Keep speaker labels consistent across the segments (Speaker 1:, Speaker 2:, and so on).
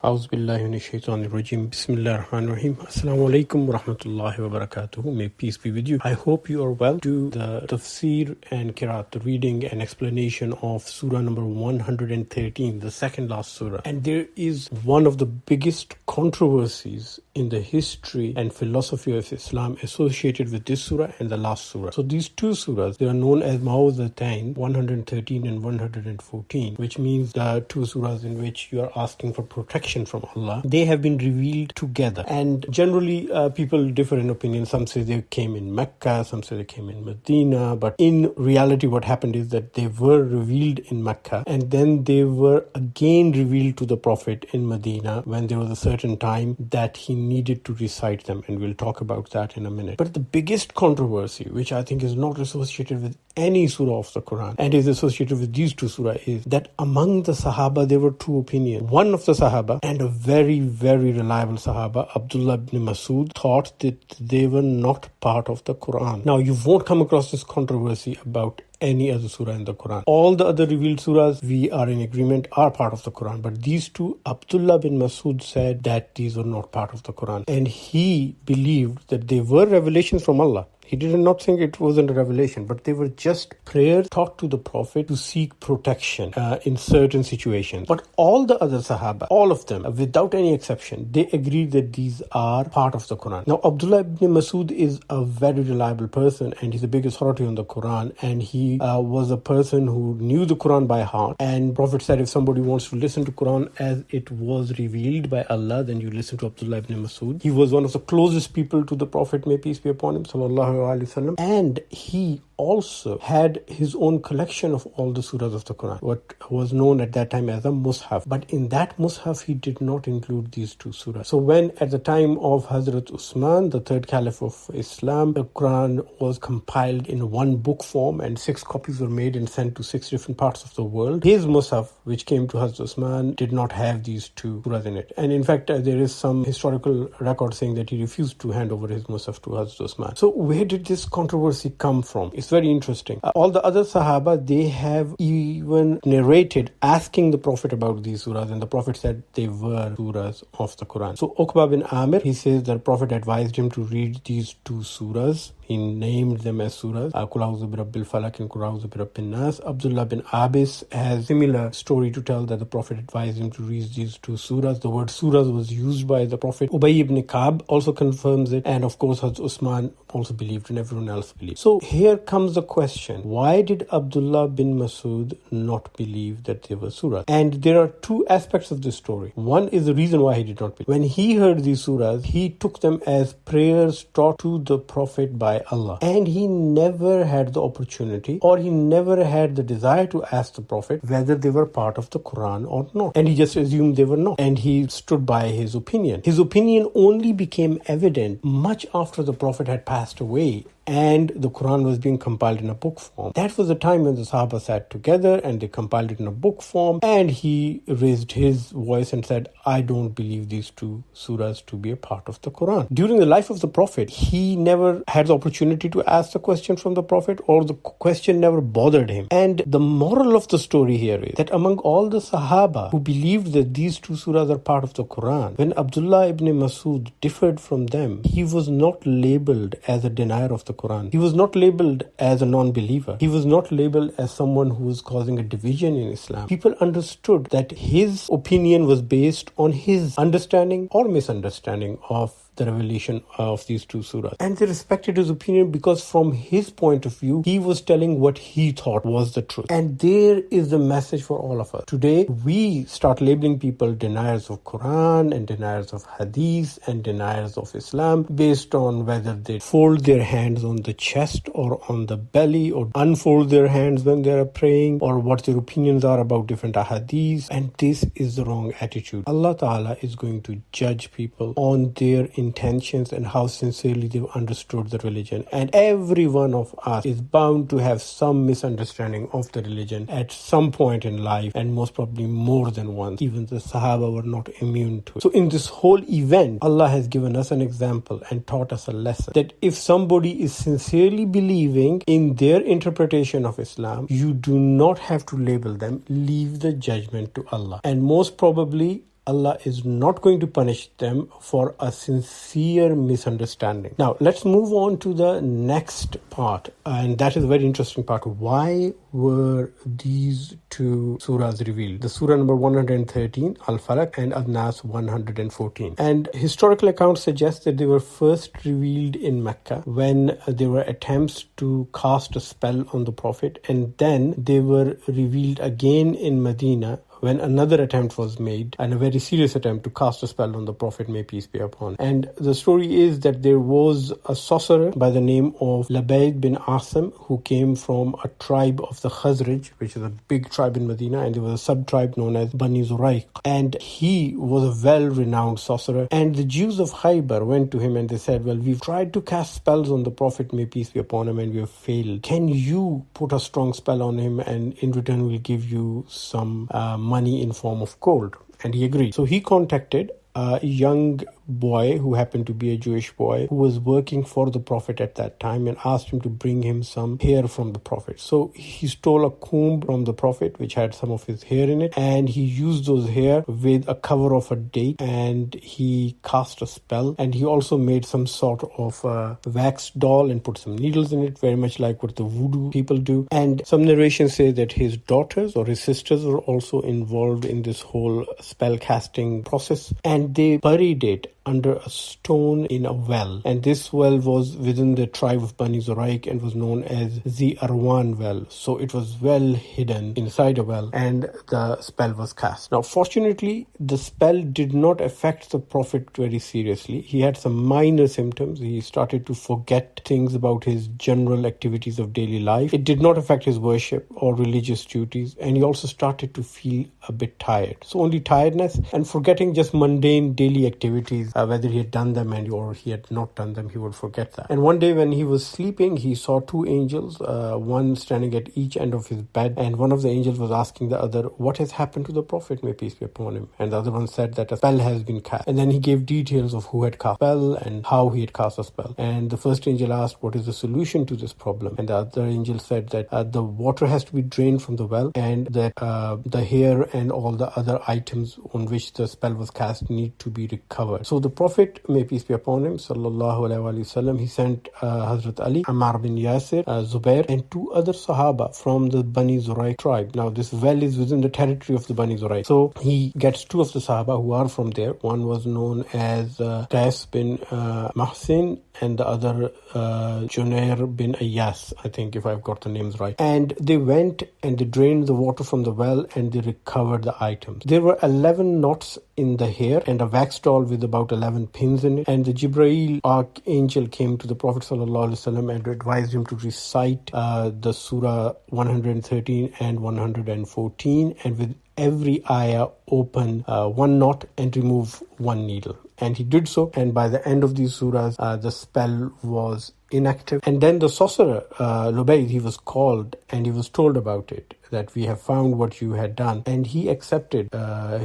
Speaker 1: A'udhu billahi minash shaitanir rajim. Bismillahir Rahmanir Rahim. Assalamu alaikum wa rahmatullahi wa barakatuh. May peace be with you. I hope you are well. Do the Tafseer and Qiraat, the reading and explanation of Surah number 113, the second last Surah. And there is one of the biggest controversies in the history and philosophy of Islam associated with this Surah and the last Surah. So these two Surahs, they are known as Mawzatain, 113 and 114, which means the two Surahs in which you are asking for protection from Allah. They have been revealed together, and generally people differ in opinion. Some say they came in Mecca, some say they came in Medina, but in reality what happened is that they were revealed in Mecca and then they were again revealed to the Prophet in Medina when there was a certain time that he needed to recite them, and we'll talk about that in a minute. But the biggest controversy, which I think is not associated with any surah of the Quran and is associated with these two surahs, is that among the Sahaba there were two opinions. One of the Sahaba, and a very, very reliable Sahaba, Abdullah ibn Masud, thought that they were not part of the Quran. Now, you won't come across this controversy about any other surah in the Quran. All the other revealed surahs, we are in agreement, are part of the Quran. But these two, Abdullah bin Masud said that these were not part of the Quran. And he believed that they were revelations from Allah. He did not think it wasn't a revelation, but they were just prayers taught to the Prophet to seek protection in certain situations. But all the other Sahaba, all of them, without any exception, they agreed that these are part of the Quran. Now, Abdullah ibn Masud is a very reliable person, and he's the biggest authority on the Quran, and he was a person who knew the Quran by heart. And Prophet said, if somebody wants to listen to Quran as it was revealed by Allah, then you listen to Abdullah ibn Masud. He was one of the closest people to the Prophet, may peace be upon him, sallallahu alaihi wasallam, and he also had his own collection of all the surahs of the Quran, what was known at that time as a Mus'haf. But in that Mus'haf, he did not include these two surahs. So when at the time of Hazrat Usman, the third caliph of Islam, the Quran was compiled in one book form and 6 copies were made and sent to 6 different parts of the world, his Mus'haf, which came to Hazrat Usman, did not have these two surahs in it. And in fact, there is some historical record saying that he refused to hand over his Mus'haf to Hazrat Usman. So where did this controversy come from? It's very interesting. All the other Sahaba, they have even narrated asking the Prophet about these surahs, and the Prophet said they were surahs of the Quran. So Uqba bin Amir, he says that the Prophet advised him to read these two surahs. He named them as surahs, Qul a'udhu bi rabbil falaq and Qul a'udhu bi rabbin nas. Abdullah bin Abis has similar story to tell that the Prophet advised him to read these two surahs. The word surahs was used by the Prophet. Ubay ibn Ka'b also confirms it, and of course Hazrat Usman also believed and everyone else believed. So here comes the question, why did Abdullah bin Masud not believe that they were surahs? And there are two aspects of this story. One is the reason why he did not believe. When he heard these surahs, he took them as prayers taught to the Prophet by Allah, and he never had the opportunity or he never had the desire to ask the Prophet whether they were part of the Quran or not, and he just assumed they were not, and he stood by his opinion. His opinion only became evident much after the Prophet had passed away and the Quran was being compiled in a book form. That was the time when the Sahaba sat together and they compiled it in a book form, and he raised his voice and said, I don't believe these two surahs to be a part of the Quran. During the life of the Prophet, he never had the opportunity to ask the question from the Prophet, or the question never bothered him. And the moral of the story here is that among all the Sahaba who believed that these two surahs are part of the Quran, when Abdullah ibn Masud differed from them, he was not labeled as a denier of the Quran. He was not labeled as a non-believer. He was not labeled as someone who was causing a division in Islam. People understood that his opinion was based on his understanding or misunderstanding of the revelation of these two surahs. And they respected his opinion because from his point of view, he was telling what he thought was the truth. And there is the message for all of us. Today, we start labeling people deniers of Quran and deniers of Hadith and deniers of Islam based on whether they fold their hands on the chest or on the belly, or unfold their hands when they are praying, or what their opinions are about different ahadiths. And this is the wrong attitude. Allah Ta'ala is going to judge people on their intentions and how sincerely they've understood the religion. And every one of us is bound to have some misunderstanding of the religion at some point in life, and most probably more than once. Even the Sahaba were not immune to it. So in this whole event, Allah has given us an example and taught us a lesson that if somebody is sincerely believing in their interpretation of Islam, you do not have to label them. Leave the judgment to Allah. And most probably Allah is not going to punish them for a sincere misunderstanding. Now, let's move on to the next part, and that is a very interesting part. Why were these two surahs revealed? The surah number 113, Al-Falaq, and An-Nas 114. And historical accounts suggest that they were first revealed in Mecca when there were attempts to cast a spell on the Prophet, and then they were revealed again in Medina when another attempt was made, and a very serious attempt to cast a spell on the Prophet, may peace be upon him. And the story is that there was a sorcerer by the name of Labayd bin Asim who came from a tribe of the Khazraj, which is a big tribe in Medina, and there was a sub-tribe known as Bani Zuraiq. And he was a well-renowned sorcerer. And the Jews of Khaybar went to him and they said, well, we've tried to cast spells on the Prophet, may peace be upon him, and we have failed. Can you put a strong spell on him, and in return we'll give you some money in form of gold? And he agreed. So he contacted a young boy who happened to be a Jewish boy who was working for the Prophet at that time, and asked him to bring him some hair from the Prophet. So he stole a comb from the Prophet which had some of his hair in it, and he used those hair with a cover of a date, and he cast a spell. And he also made some sort of a wax doll and put some needles in it, very much like what the voodoo people do. And some narrations say that his daughters or his sisters were also involved in this whole spell casting process, and they buried it under a stone in a well. And this well was within the tribe of Bani Zuraiq and was known as the Arwan well. So it was well hidden inside a well, and the spell was cast. Now, fortunately, the spell did not affect the Prophet very seriously. He had some minor symptoms. He started to forget things about his general activities of daily life. It did not affect his worship or religious duties, and he also started to feel a bit tired. So only tiredness and forgetting just mundane daily activities, whether he had done them or he had not done them, he would forget that. And one day when he was sleeping, he saw two angels, one standing at each end of his bed, and one of the angels was asking the other, what has happened to the Prophet, may peace be upon him? And the other one said that a spell has been cast. And then he gave details of who had cast a spell and how he had cast a spell. And the first angel asked, what is the solution to this problem? And the other angel said that the water has to be drained from the well, and that the hair and all the other items on which the spell was cast need to be recovered. So the Prophet, may peace be upon him, sallallahu alaihi wasallam, he sent Hazrat Ali, Ammar bin Yasir, Zubair, and two other Sahaba from the Bani Zuraiq tribe. Now this well is within the territory of the Bani Zuraiq. So he gets two of the Sahaba who are from there. One was known as Qais bin Mahsin, and the other Junair bin Ayas, I think, if I've got the names right. And they went and they drained the water from the well, and they recovered the items. There were 11 knots in the hair and a wax doll with about 11 pins in it. And the Jibreel archangel came to the Prophet ﷺ and advised him to recite the Surah 113 and 114, and with every ayah open one knot and remove one needle. And he did so, and by the end of these surahs, the spell was inactive. And then the sorcerer, Lubayd, he was called and he was told about it, that we have found what you had done. And he accepted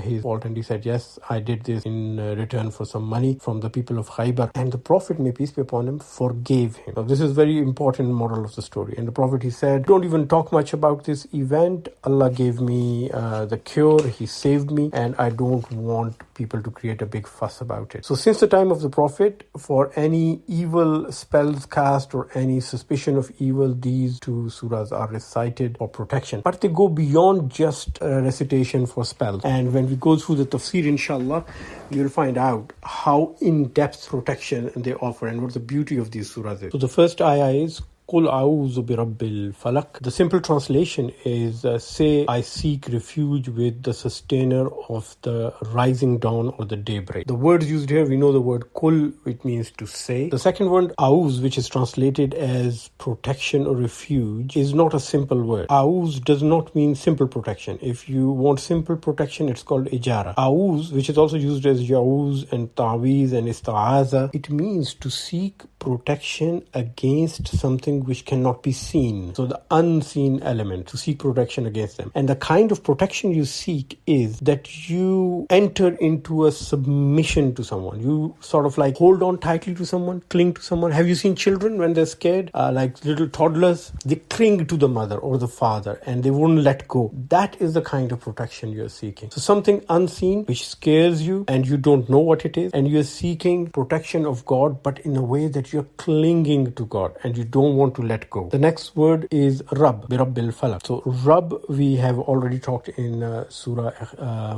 Speaker 1: his fault, and he said, yes, I did this in return for some money from the people of Khaybar. And the Prophet, may peace be upon him, forgave him. Now, this is very important moral of the story. And the Prophet, he said, don't even talk much about this event. Allah gave me the cure. He saved me, and I don't want people to create a big fuss about it. So since the time of the Prophet, for any evil spells cast or any suspicion of evil, these two surahs are recited for protection. But they go beyond just recitation for spells. And when we go through the Tafseer, inshallah, you'll find out how in-depth protection they offer and what the beauty of these surahs is. So the first ayah is Qul a'udhu bi rabbil falaq. The simple translation is say I seek refuge with the sustainer of the rising dawn or the daybreak. The words used here, we know the word qul, which means to say. The second word a'uz, which is translated as protection or refuge, is not a simple word. A'uz does not mean simple protection. If you want simple protection, it's called ijara. A'uz, which is also used as ya'uz and ta'weez and ista'aza, it means to seek protection against something something which cannot be seen. So the unseen element, to seek protection against them. And the kind of protection you seek is that you enter into a submission to someone. You sort of like hold on tightly to someone, cling to someone. Have you seen children when they're scared, like little toddlers? They cling to the mother or the father and they won't let go. That is the kind of protection you're seeking. So something unseen which scares you and you don't know what it is, and you're seeking protection of God, but in a way that you're clinging to God and you don't want to let go. The next word is Rabb, Birabbil Falaq. So Rabb, we have already talked in Surah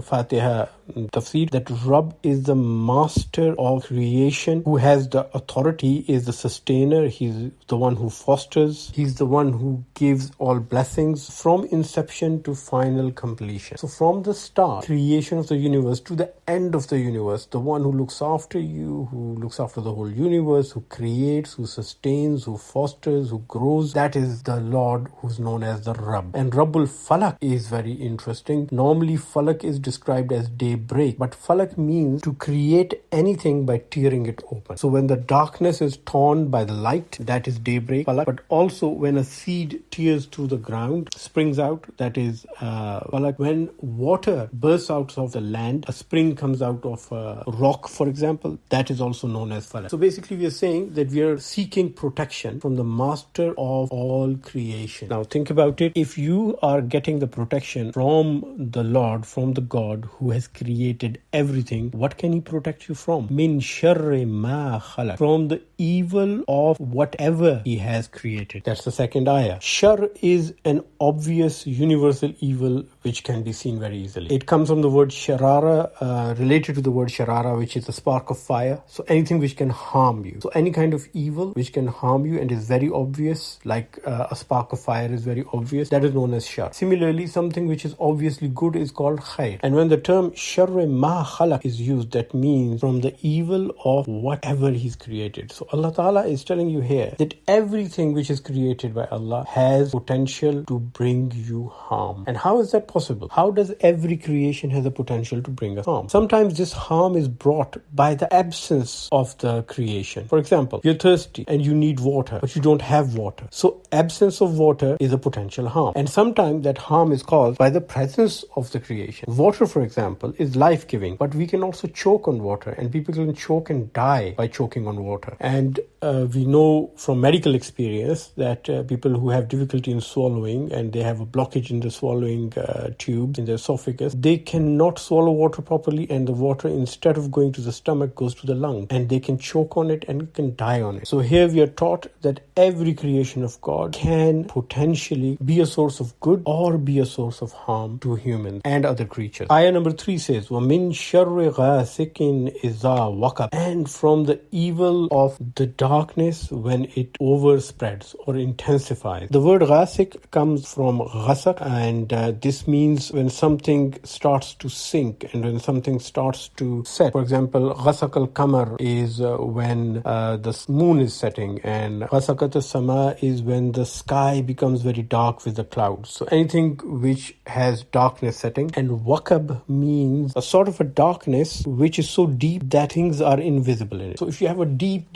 Speaker 1: Fatiha Tafseer, that Rabb is the master of creation, who has the authority, is the sustainer, he's the one who fosters, he's the one who gives all blessings from inception to final completion. So from the start, creation of the universe, to the end of the universe, the one who looks after you, who looks after the whole universe, who creates, who sustains, who fosters, who grows, that is the Lord who's known as the Rabb. And Rabbul Falaq is very interesting. Normally Falaq is described as daybreak, but Falaq means to create anything by tearing it open. So when the darkness is torn by the light, that is daybreak, Falaq. But also when a seed tears through the ground, springs out, that is Falaq. When water bursts out of the land, a spring comes out of a rock, for example, that is also known as Falaq. So basically we are saying that we are seeking protection from the master of all creation. Now think about it. If you are getting the protection from the Lord, from the God who has created everything, what can he protect you from? Min sharri ma khalaq, from the evil of whatever he has created. That's the second ayah. Shar is an obvious universal evil which can be seen very easily. It comes from the word sharara, related to the word sharara, which is a spark of fire. So anything which can harm you. So any kind of evil which can harm you and is very obvious, like a spark of fire is very obvious, that is known as shar. Similarly, something which is obviously good is called khair. And when the term sharri ma khalaq is used, that means from the evil of whatever he's created. So Allah Ta'ala is telling you here that everything which is created by Allah has potential to bring you harm. And how is that possible? How does every creation has a potential to bring us harm? Sometimes this harm is brought by the absence of the creation. For example, you're thirsty and you need water, but you don't have water. So absence of water is a potential harm. And sometimes that harm is caused by the presence of the creation. Water, for example, is life-giving, but we can also choke on water, and people can choke and die by choking on water. And we know from medical experience that people who have difficulty in swallowing and they have a blockage in the swallowing tubes in the esophagus, they cannot swallow water properly, and the water, instead of going to the stomach, goes to the lung, and they can choke on it and can die on it. So here we are taught that every creation of God can potentially be a source of good or be a source of harm to humans and other creatures. Ayah number 3 says, وَمِن شَرِّ غَاسِقٍ إِذَا وَقَبَ, and from the evil of the darkness when it overspreads or intensifies. The word ghasiq comes from ghasaq, and this means when something starts to sink and when something starts to set. For example, ghasaq al-qamar is when the moon is setting, and ghasaqat as-sama is when the sky becomes very dark with the clouds. So anything which has darkness setting. And waqab means a sort of a darkness which is so deep that things are invisible in it. So if you have a deep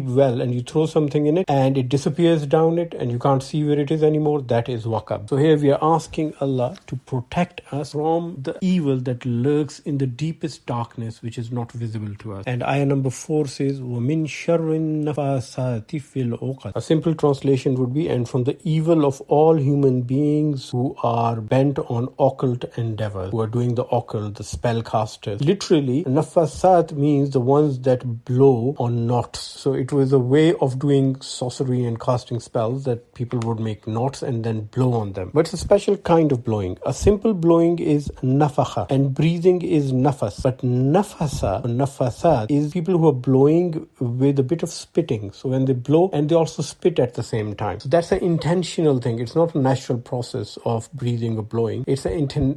Speaker 1: well and you throw something in it and it disappears down it and you can't see where it is anymore, that is waqab. So here we are asking Allah to protect us from the evil that lurks in the deepest darkness which is not visible to us. And ayah number 4 says, وَمِن شَرِّ النَّفَاسَاتِ فِي الْعُقَدِ. A simple translation would be, and from the evil of all human beings who are bent on occult endeavors, who are doing the occult, the spellcasters. Literally, nafasat means the ones that blow on knots. So it was a way of doing sorcery and casting spells that people would make knots and then blow on them. But it's a special kind of blowing. A simple blowing is nafakha and breathing is nafas. But nafasa or nafasat is people who are blowing with a bit of spitting. So when they blow and they also spit at the same time. So that's an intentional thing. It's not a natural process of breathing or blowing. It's an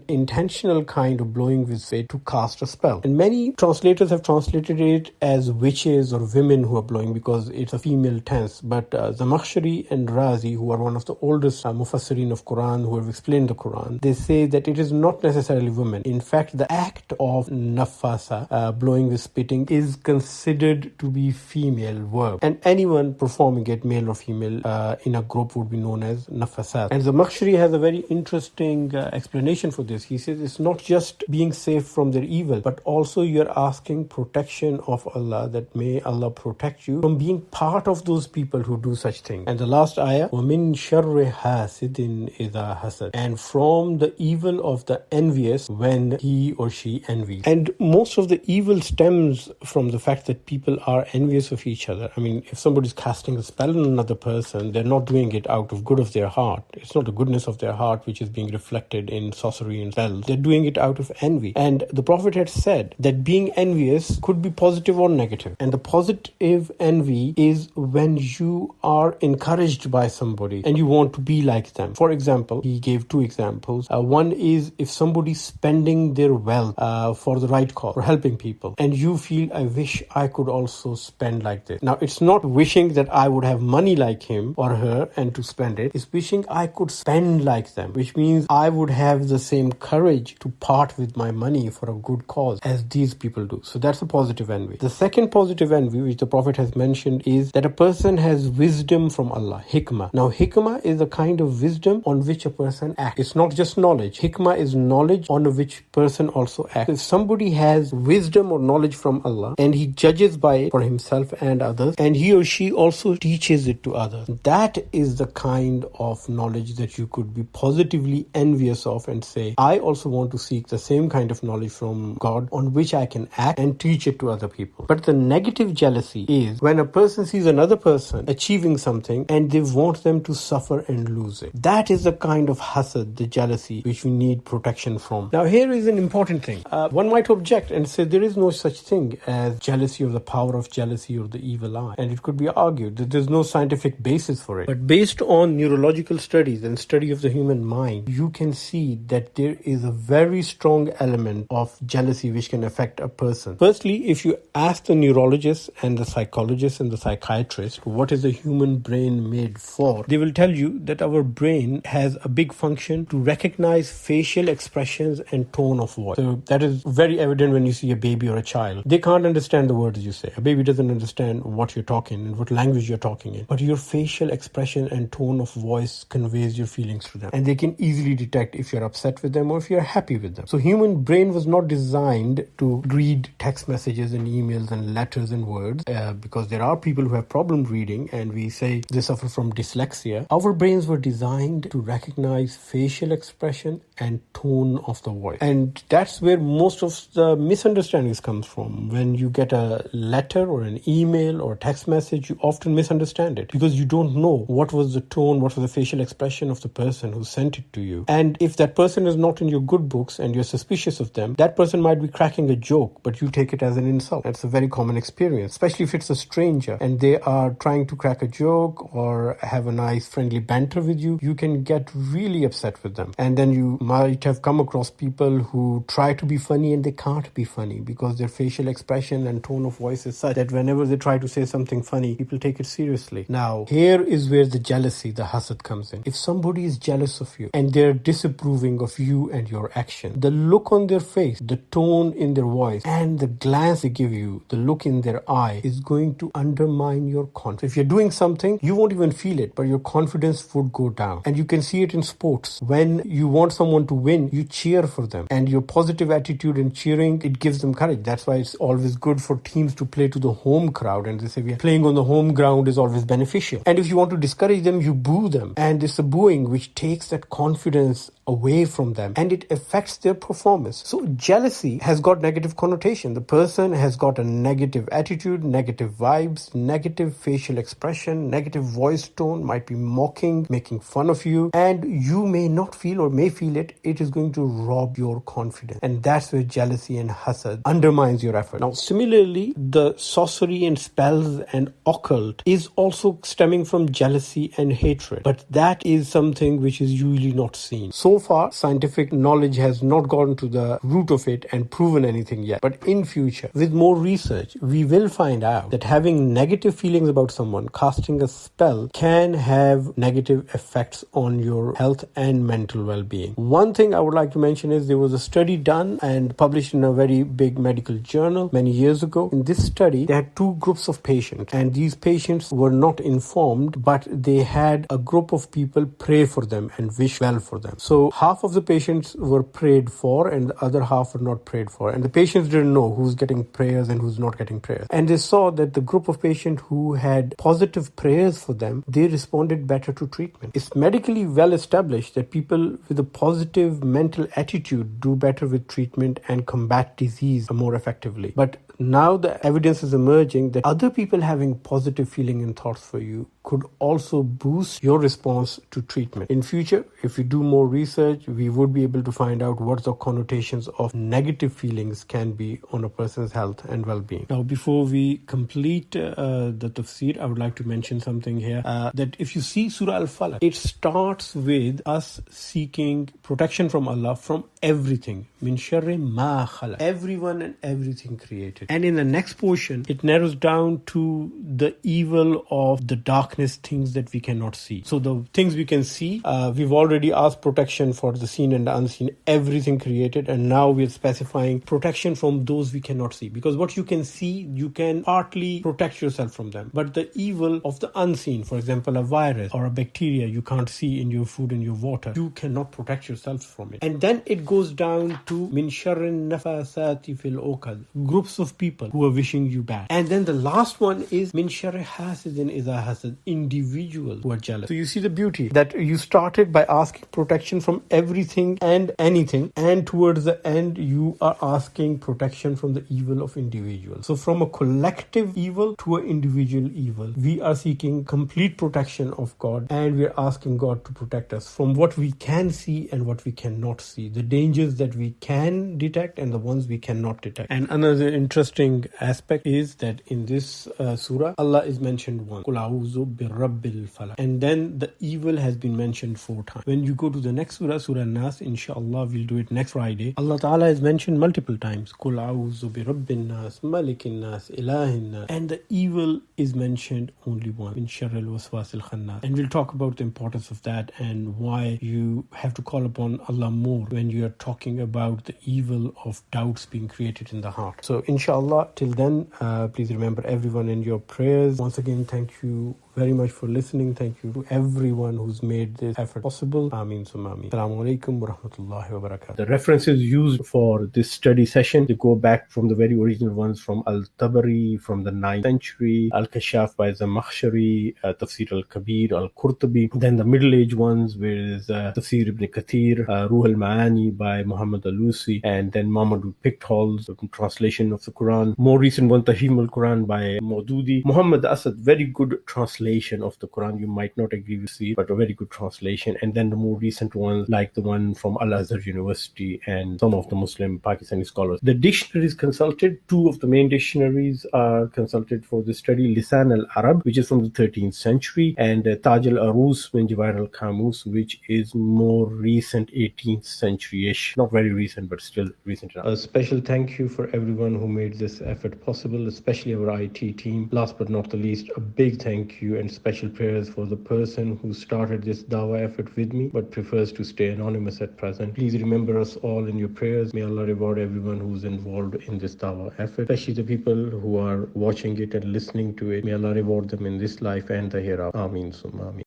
Speaker 1: intentional kind of blowing with spit to cast a spell. And many translators have translated it as witches or women who are blowing because it's a female tense. But Zamakhshari and Razi, who are one of the oldest Mufassirin of Quran, who have explained the Quran, they say that it is not necessarily women. In fact, the act of nafasa, blowing with spitting, is considered to be female verb. And anyone performing it, male or female in a group would be known as nafasat. And the Zamakhshari has a very interesting explanation for this. He says it's not just being safe from their evil, but also you're asking protection of Allah, that may Allah protect you from being part of those people who do such things. And the last ayah, وَمِن شَرِّ حَاسِدٍ إِذَا حَسَدٍ, and from the evil of the envious when he or she envies. And most of the evil stems from the fact that people are envious of each other. I mean, if somebody's casting a spell on another person, they're not doing it out of good of their heart. It's not the goodness of their heart which is being reflected in sorcery and spells. They're doing it out of envy. And the Prophet had said that being envious could be positive or negative. And the positive envy is when you are encouraged by somebody and you want to be like them. For example, he gave two examples. One is if somebody's spending their wealth for the right cause, for helping people, and you feel, I wish I could also spend like this. Now, it's not wishing that I would have money like him or her and to spend it. It's wishing I could spend like them, which means I would have the same courage to part with my money for a good cause as these people do. So that's a positive envy. The second positive envy, which the Prophet has mentioned, is that a person has wisdom from Allah, hikmah. Now, hikmah is a kind of wisdom on which a person acts. It's not just knowledge. Hikmah is knowledge on which person also acts. If somebody has wisdom or knowledge from Allah and he judges by it for himself and others, and he or she also teaches it to others, that is the kind of knowledge that you could be positively envious of and say, I also want to seek the same kind of knowledge from God on which I can act and teach it to other people. But the negative jealousy is when a person sees another person achieving something and they want them to suffer and lose it. That is the kind of hasad, the jealousy, which we need protection from. Now, here is an important thing. One might object and say there is no such thing as jealousy or the power of jealousy or the evil eye. And it could be argued that there's no scientific basis for it. But based on neurological studies and study of the human mind, you can see that there is a very strong element of jealousy which can affect a person. Firstly, if you ask the neurologists and the psychologists and the psychiatrists what is the human brain made for, they will tell you that our brain has a big function to recognize facial expressions and tone of voice. So that is very evident when you see a baby or a child. They can't understand the words you say. A baby doesn't understand what you're talking and what language you're talking in. But your facial expression and tone of voice conveys your feelings to them. And they can easily detect if you're upset with them or if you're happy with them. So human brain was not designed to read text messages and emails and letters and words because there are people who have problem reading and we say they suffer from dyslexia. Our brains were designed to recognize facial expression and tone of the voice. And that's where most of the misunderstandings comes from. When you get a letter or an email or text message, you often misunderstand it because you don't know what was the tone, what was the facial expression of the person who sent it to you. And if that person is not in your good books and you're suspicious of them, that person might be cracking a joke, but you take it as an insult. That's a very common experience, especially if it's a stranger and they are trying to crack a joke or have a nice friendly banter with you. You can get really upset with them. And then you might have come across people who try to be funny and they can't be funny because their facial expression and tone of voice is such that whenever they try to say something funny, people take it seriously. Now, here is where the jealousy, the hasad comes in. If somebody is jealous of you and they're disapproving of you and your action, the look on their face, the tone in their voice, and the glance they give you, the look in their eye is going to undermine your confidence. If you're doing something, you won't even feel it, but your confidence would go down. And you can see it in sports. When you want someone to win, you cheer for them. And your positive attitude and cheering, it gives them courage. That's why it's always good for teams to play to the home crowd. And they say playing on the home ground is always beneficial. And if you want to discourage them, you boo them. And it's a booing which takes that confidence away from them and it affects their performance. So jealousy has got negative connotation. The person has got a negative attitude, negative vibes, negative facial expression, negative voice tone, might be mocking, making fun of you, and you may not feel or may feel it. It is going to rob your confidence. And that's where jealousy and hasad undermines your effort. Now, similarly, the sorcery and spells and occult is also stemming from jealousy and hatred. But that is something which is usually not seen. So far, scientific knowledge has not gone to the root of it and proven anything yet. But in future, with more research, we will find out that having negative feelings about someone, casting a spell, can have negative effects on your health and mental well-being. One thing I would like to mention is there was a study done and published in a very big medical journal many years ago. In this study, they had two groups of patients, and these patients were not informed, but they had a group of people pray for them and wish well for them. So half of the patients were prayed for and the other half were not prayed for. And the patients didn't know who's getting prayers and who's not getting prayers. And they saw that the group of patients who had positive prayers for them, they responded better to treatment. It's medically well established that people with a positive mental attitude do better with treatment and combat disease more effectively. But now the evidence is emerging that other people having positive feeling and thoughts for you could also boost your response to treatment. In future, if we do more research, we would be able to find out what the connotations of negative feelings can be on a person's health and well-being. Now, before we complete the tafsir, I would like to mention something here, that if you see Surah Al-Falaq, it starts with us seeking protection from Allah from everything. Min sharri ma khalaq. Everyone and everything created. And in the next portion, it narrows down to the evil of the darkness, things that we cannot see. So the things we can see, we've already asked protection for the seen and the unseen, everything created. And now we're specifying protection from those we cannot see. Because what you can see, you can partly protect yourself from them. But the evil of the unseen, for example, a virus or a bacteria you can't see in your food and your water, you cannot protect yourself from it. And then it goes down to min sharrin nafasati fil uqad, groups of people who are wishing you bad. And then the last one is min sharri hasidin idha hasad, individuals who are jealous. So you see the beauty that you started by asking protection from everything and anything, and towards the end you are asking protection from the evil of individuals. So from a collective evil to an individual evil, we are seeking complete protection of God, and we're asking God to protect us from what we can see and what we cannot see, the dangers that we can detect and the ones we cannot detect. And another interesting aspect is that in this surah, Allah is mentioned once, Qul a'udhu birabbil falaq, and then the evil has been mentioned 4 times. When you go to the next surah, Surah Nas, inshallah we'll do it next Friday, Allah Ta'ala is mentioned multiple times, Qul a'udhu birabbin nas, malikin nas, ilahin nas, and the evil is mentioned only once, min sharril waswasil khannas. And we'll talk about the importance of that and why you have to call upon Allah more when you are talking about the evil of doubts being created in the heart. So inshallah, till then, please remember everyone in your prayers. Once again, thank you very much for listening. Thank you to everyone who's made this effort possible. Ameen summa ameen. Assalamu alaikum wa rahmatullahi wa barakatuh. The references used for this study session, they go back from the very original ones from Al-Tabari from the 9th century, Al-Kashaf by Zamakhshari, Tafseer Al-Kabir, Al-Qurtubi. Then the Middle Age ones, where is Tafseer Ibn Kathir, Ruh Al-Ma'ani by Muhammad Alusi, and then Mahmud Pickthall's translation of the Quran. More recent one, Tahim Al-Quran by Maududi. Muhammad Asad, very good translation of the Quran. You might not agree with it, but a very good translation. And then the more recent ones, like the one from Al-Azhar University and some of the Muslim Pakistani scholars. The dictionaries consulted, 2 of the main dictionaries are consulted for this study, Lisan al-Arab, which is from the 13th century, and Taj al-Arus min Jawahir al-Kamus, which is more recent, 18th century-ish. Not very recent, but still recent enough. A special thank you for everyone who made this effort possible, especially our IT team. Last but not the least, a big thank you and special prayers for the person who started this dawah effort with me but prefers to stay anonymous at present. Please remember us all in your prayers. May Allah reward everyone who's involved in this dawah effort, especially the people who are watching it and listening to it. May Allah reward them in this life and the hereafter. Ameen summa ameen.